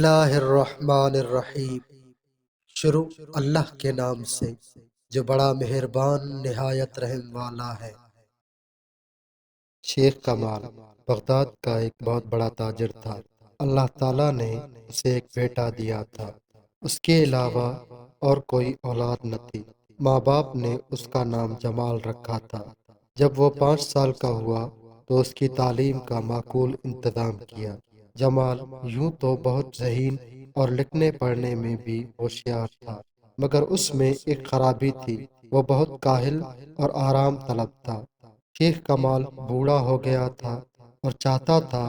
اللہ الرحمن الرحیم۔ شروع اللہ کے نام سے جو بڑا مہربان نہایت رحم والا ہے۔ شیخ کمال بغداد کا ایک بہت بڑا تاجر تھا۔ اللہ تعالیٰ نے اسے ایک بیٹا دیا تھا۔ اس کے علاوہ اور کوئی اولاد نہ تھی۔ ماں باپ نے اس کا نام جمال رکھا تھا۔ جب وہ 5 سال کا ہوا تو اس کی تعلیم کا معقول انتظام کیا۔ جمال یوں تو بہت ذہین اور لکھنے پڑھنے میں بھی ہوشیار تھا، مگر اس میں ایک خرابی تھی، وہ بہت کاہل اور آرام طلب تھا۔ شیخ کمال بوڑھا ہو گیا تھا اور چاہتا تھا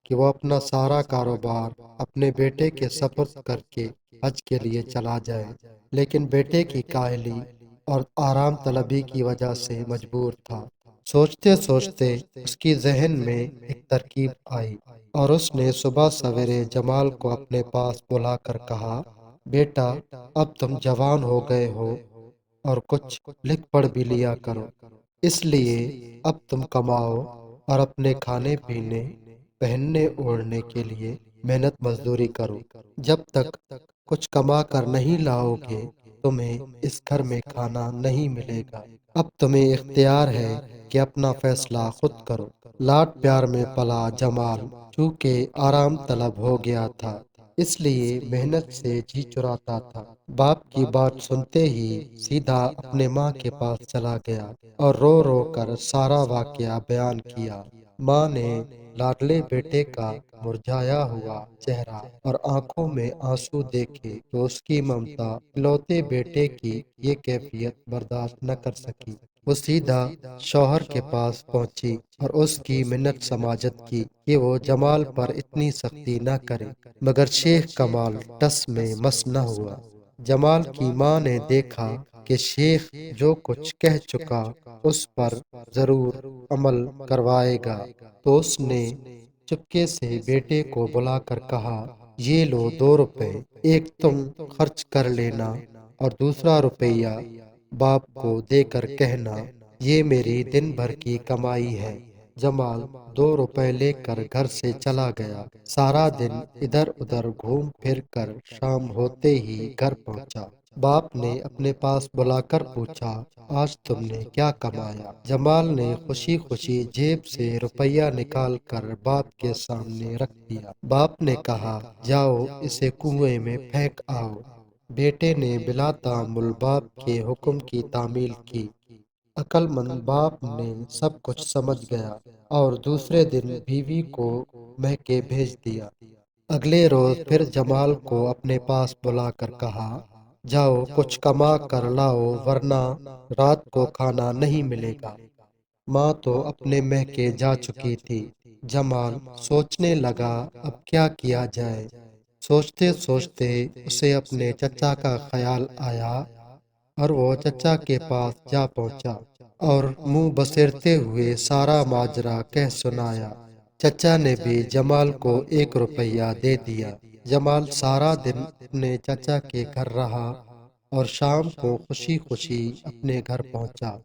کہ وہ اپنا سارا کاروبار اپنے بیٹے کے سپرد کر کے حج کے لیے چلا جائے، لیکن بیٹے کی کاہلی اور آرام طلبی کی وجہ سے مجبور تھا۔ سوچتے سوچتے اس کی ذہن میں ایک ترکیب آئی اور اس نے صبح سویرے جمال کو اپنے پاس بلا کر کہا، بیٹا اب تم جوان ہو گئے ہو اور کچھ لکھ پڑھ بھی لیا کرو، اس لیے اب تم کماؤ اور اپنے کھانے پینے، پہننے اوڑھنے کے لیے محنت مزدوری کرو۔ جب تک کچھ کما کر نہیں لاؤ گے تمہیں اس گھر میں کھانا نہیں ملے گا۔ اب تمہیں اختیار ہے کہ اپنا فیصلہ خود کرو۔ لاڈ پیار میں پلا جمال چونکہ آرام طلب ہو گیا تھا، اس لیے محنت سے جی چراتا تھا۔ باپ کی بات سنتے ہی سیدھا اپنے ماں کے پاس چلا گیا اور رو رو کر سارا واقعہ بیان کیا۔ ماں نے لاڈلے بیٹے کا مرجھایا ہوا چہرہ اور آنکھوں میں آنسو دیکھے تو اس کی ممتا اکلوتے بیٹے کی یہ کیفیت برداشت نہ کر سکی۔ وہ سیدھا شوہر کے پاس پہنچی اور اس کی منت سماجت کی کہ وہ جمال پر اتنی سختی نہ کرے، مگر شیخ کمال ٹس میں مس نہ ہوا۔ جمال کی ماں نے دیکھا کہ شیخ جو کچھ کہہ چکا اس پر ضرور عمل کروائے گا، تو اس نے چپکے سے بیٹے کو بلا کر کہا، یہ لو 2 روپے، ایک تم خرچ کر لینا اور دوسرا روپیہ باپ کو دے کر کہنا یہ میری دن بھر کی کمائی ہے۔ جمال 2 روپے لے کر گھر سے چلا گیا۔ سارا دن ادھر ادھر گھوم پھر کر شام ہوتے ہی گھر پہنچا۔ باپ نے اپنے پاس بلا کر پوچھا، آج تم نے کیا کمایا؟ جمال نے خوشی خوشی جیب سے روپیہ نکال کر باپ کے سامنے رکھ دیا۔ باپ نے کہا، جاؤ اسے کنویں میں پھینک آؤ۔ بیٹے نے بلا تأمل باپ کے حکم کی تعمیل کی۔ عقل مند باپ نے سب کچھ سمجھ گیا اور دوسرے دن بیوی کو میکے بھیج دیا۔ اگلے روز پھر جمال کو اپنے پاس بلا کر کہا، جاؤ کچھ کما کر لاؤ ورنہ رات کو کھانا نہیں ملے گا۔ ماں تو اپنے میکے جا چکی تھی۔ جمال سوچنے لگا اب کیا کیا جائے۔ سوچتے سوچتے اسے اپنے چچا کا خیال آیا اور وہ چچا کے پاس جا پہنچا اور منہ بسیرتے ہوئے سارا ماجرا کہہ سنایا۔ چچا نے بھی جمال کو 1 روپیہ دے دیا۔ جمال سارا دن اپنے چچا کے گھر رہا اور شام کو خوشی خوشی اپنے گھر پہنچا۔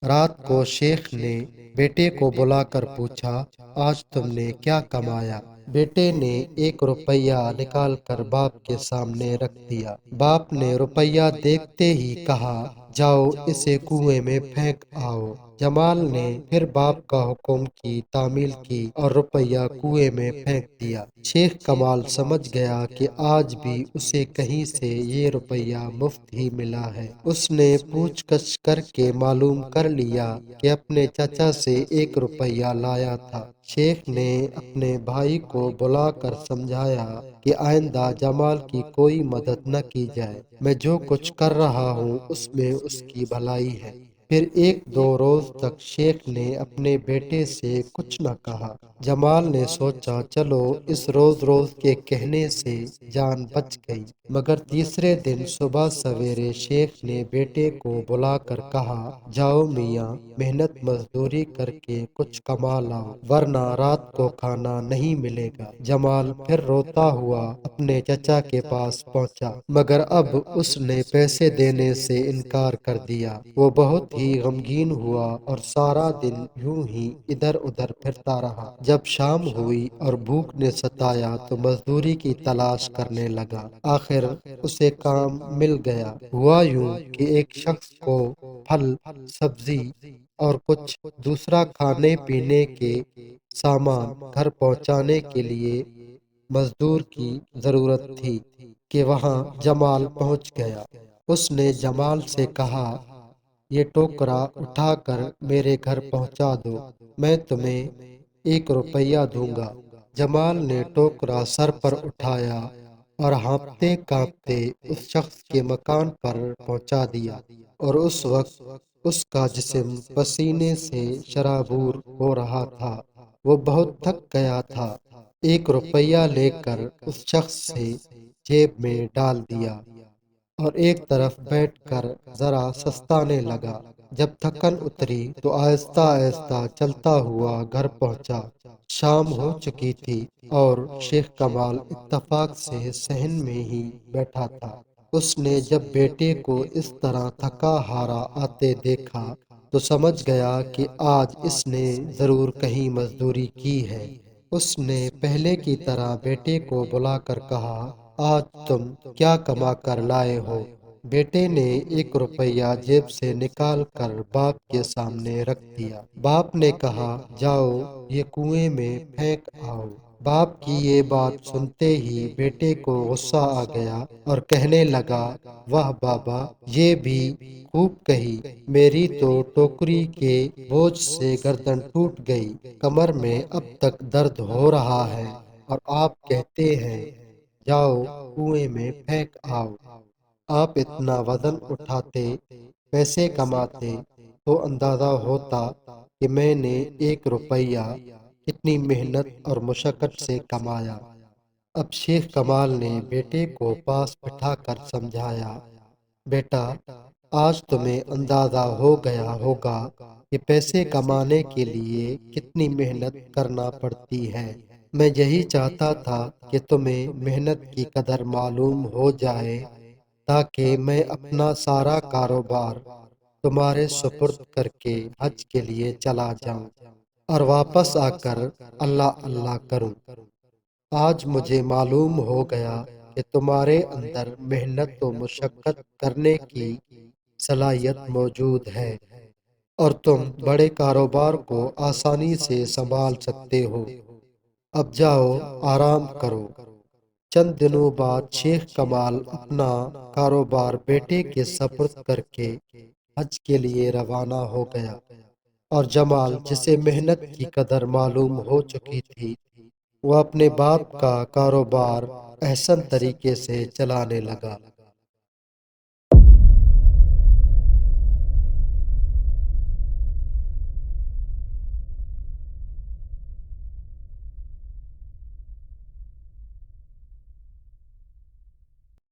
رات کو شیخ نے بیٹے کو بلا کر پوچھا، آج تم نے کیا کمایا؟ بیٹے نے 1 روپیہ نکال کر باپ کے سامنے رکھ دیا۔ باپ نے روپیہ دیکھتے ہی کہا، جاؤ اسے کنویں میں پھینک آؤ۔ جمال نے پھر باپ کا حکم کی تعمیل کی اور روپیہ کنویں میں پھینک دیا۔ شیخ کمال سمجھ گیا کہ آج بھی اسے کہیں سے یہ روپیہ مفت ہی ملا ہے۔ اس نے پوچھ گچھ کر کے معلوم کر لیا کہ اپنے چچا سے 1 روپیہ لایا تھا۔ شیخ نے اپنے بھائی کو بلا کر سمجھایا کہ آئندہ جمال کی کوئی مدد نہ کی جائے، میں جو کچھ کر رہا ہوں اس میں اس کی بھلائی ہے۔ پھر 1-2 روز تک شیخ نے اپنے بیٹے سے کچھ نہ کہا۔ جمال نے سوچا چلو اس روز روز کے کہنے سے جان بچ گئی، مگر تیسرے دن صبح سویرے شیخ نے بیٹے کو بلا کر کہا، جاؤ میاں محنت مزدوری کر کے کچھ کما لاؤ ورنہ رات کو کھانا نہیں ملے گا۔ جمال پھر روتا ہوا اپنے چچا کے پاس پہنچا، مگر اب اس نے پیسے دینے سے انکار کر دیا۔ وہ بہت ہی غمگین ہوا اور سارا دن یوں ہی ادھر ادھر پھرتا رہا۔ جب شام ہوئی اور بھوک نے ستایا تو مزدوری کی تلاش کرنے لگا۔ آخر اسے کام مل گیا۔ ہوا یوں کہ ایک شخص کو پھل، سبزی اور کچھ دوسرا کھانے پینے کے سامان گھر پہنچانے کے لیے مزدور کی ضرورت تھی کہ وہاں جمال پہنچ گیا۔ اس نے جمال سے کہا، یہ ٹوکرا اٹھا کر میرے گھر پہنچا دو، میں تمہیں 1 روپیہ دوں گا۔ جمال نے ٹوکرا سر پر اٹھایا اور ہانپتے کانپتے اس شخص کے مکان پر پہنچا دیا، اور اس وقت اس کا جسم پسینے سے شرابور ہو رہا تھا۔ وہ بہت تھک گیا تھا۔ 1 روپیہ لے کر اس شخص سے جیب میں ڈال دیا اور ایک طرف بیٹھ کر ذرا سستانے لگا۔ جب تھکن اتری تو آہستہ آہستہ چلتا ہوا گھر پہنچا۔ شام ہو چکی تھی اور شیخ کمال اتفاق سے صحن میں ہی بیٹھا تھا۔ اس نے جب بیٹے کو اس طرح تھکا ہارا آتے دیکھا تو سمجھ گیا کہ آج اس نے ضرور کہیں مزدوری کی ہے۔ اس نے پہلے کی طرح بیٹے کو بلا کر کہا، آج تم کیا کما کر لائے ہو؟ بیٹے نے 1 روپیہ جیب سے نکال کر باپ کے سامنے رکھ دیا۔ باپ نے کہا، جاؤ یہ کنویں میں پھینک آؤ۔ باپ کی یہ بات سنتے ہی بیٹے کو غصہ آ گیا اور کہنے لگا، واہ بابا، یہ بھی خوب کہی، میری تو ٹوکری کے بوجھ سے گردن ٹوٹ گئی، کمر میں اب تک درد ہو رہا ہے، اور آپ کہتے ہیں جاؤ کنویں میں پھینک آؤ۔ آپ اتنا وزن اٹھاتے، پیسے کماتے تو اندازہ ہوتا کہ میں نے 1 روپیہ کتنی محنت اور مشقت سے کمایا۔ اب شیخ کمال نے بیٹے کو پاس بٹھا کر سمجھایا، بیٹا، آج تمہیں اندازہ ہو گیا ہوگا کہ پیسے کمانے کے لیے کتنی محنت کرنا پڑتی ہے۔ میں یہی چاہتا تھا کہ تمہیں محنت کی قدر معلوم ہو جائے تاکہ میں اپنا سارا کاروبار تمہارے سپرد کر کے حج کے لیے چلا جاؤں اور واپس آ کر اللہ اللہ کروں۔ آج مجھے معلوم ہو گیا کہ تمہارے اندر محنت و مشقت کرنے کی صلاحیت موجود ہے اور تم بڑے کاروبار کو آسانی سے سنبھال سکتے ہو۔ اب جاؤ آرام کرو۔ چند دنوں بعد شیخ کمال اپنا کاروبار بیٹے کے سپرد کر کے حج کے لیے روانہ ہو گیا، اور جمال، جسے محنت کی قدر معلوم ہو چکی تھی، وہ اپنے باپ کا کاروبار احسن طریقے سے چلانے لگا۔